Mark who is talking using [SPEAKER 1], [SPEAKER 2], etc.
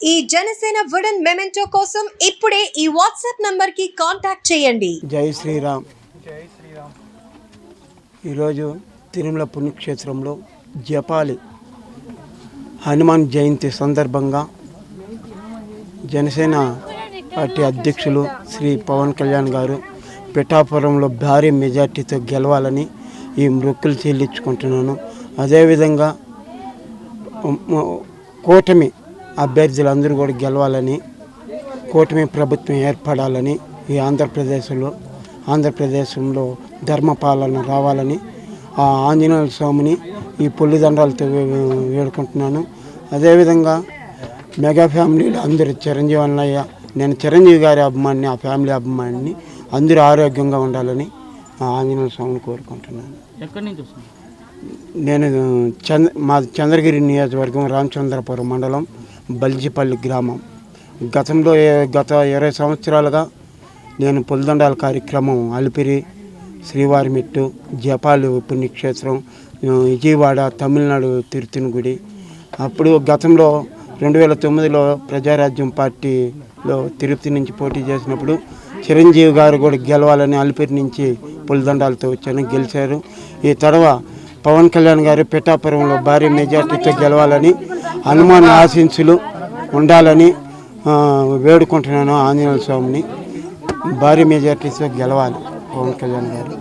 [SPEAKER 1] ఈ Janasena wooden memento కోసం ఇప్పుడే ఈ వాట్సాప్ నంబర్ కి కాంటాక్ట్ చేయండి.
[SPEAKER 2] జై శ్రీరామ్. ఈరోజు తిరుమల పుణ్యక్షేత్రంలో జపాలి హనుమాన్ జయంతి సందర్భంగా జనసేన పార్టీ అధ్యక్షులు శ్రీ పవన్ కళ్యాణ్ గారు పిఠాపురంలో భారీ మెజార్టీతో గెలవాలని ఈ మొక్కులు చెల్లించుకుంటున్నాను. అదేవిధంగా కూటమి అభ్యర్థులందరూ కూడా గెలవాలని, కూటమి ప్రభుత్వం ఏర్పడాలని, ఈ ఆంధ్రప్రదేశంలో ధర్మపాలన రావాలని ఆ ఆంజనేయ స్వామిని ఈ పొల్లిదండాలతో వేడుకుంటున్నాను. అదేవిధంగా మెగా ఫ్యామిలీలో అందరూ చిరంజీవి అన్నయ్య, నేను చిరంజీవి గారి అభిమానిని, ఆ ఫ్యామిలీ అభిమానిని, అందరూ ఆరోగ్యంగా ఉండాలని ఆ ఆంజనేయ స్వామిని కోరుకుంటున్నాను.
[SPEAKER 3] ఎక్కడి నుంచి వస్తుంది?
[SPEAKER 2] నేను మాది చంద్రగిరి నియోజకవర్గం, రామచంద్రపురం మండలం, బల్జిపల్లి గ్రామం. గత 20 సంవత్సరాలుగా నేను పొలిదండాల కార్యక్రమం అలిపిరి, శ్రీవారిమెట్టు, జపాలి పుణ్యక్షేత్రం, విజయవాడ, తమిళనాడు తిరుత్తని గుడి. అప్పుడు గతంలో 2009లో ప్రజారాజ్యం పార్టీలో తిరుపతి నుంచి పోటీ చేసినప్పుడు చిరంజీవి గారు కూడా గెలవాలని అలిపిరి నుంచి పొలిదండాలతో వచ్చాను, గెలిచారు. ఈ తర్వాత పవన్ కళ్యాణ్ గారు పిఠాపురంలో భారీ మెజార్టీతో గెలవాలని, హనుమాన్ ఆశీస్సులు ఉండాలని వేడుకుంటున్నాను. ఆంజనేయ స్వామిని భారీ మెజార్టీతో గెలవాలి పవన్ కళ్యాణ్ గారు.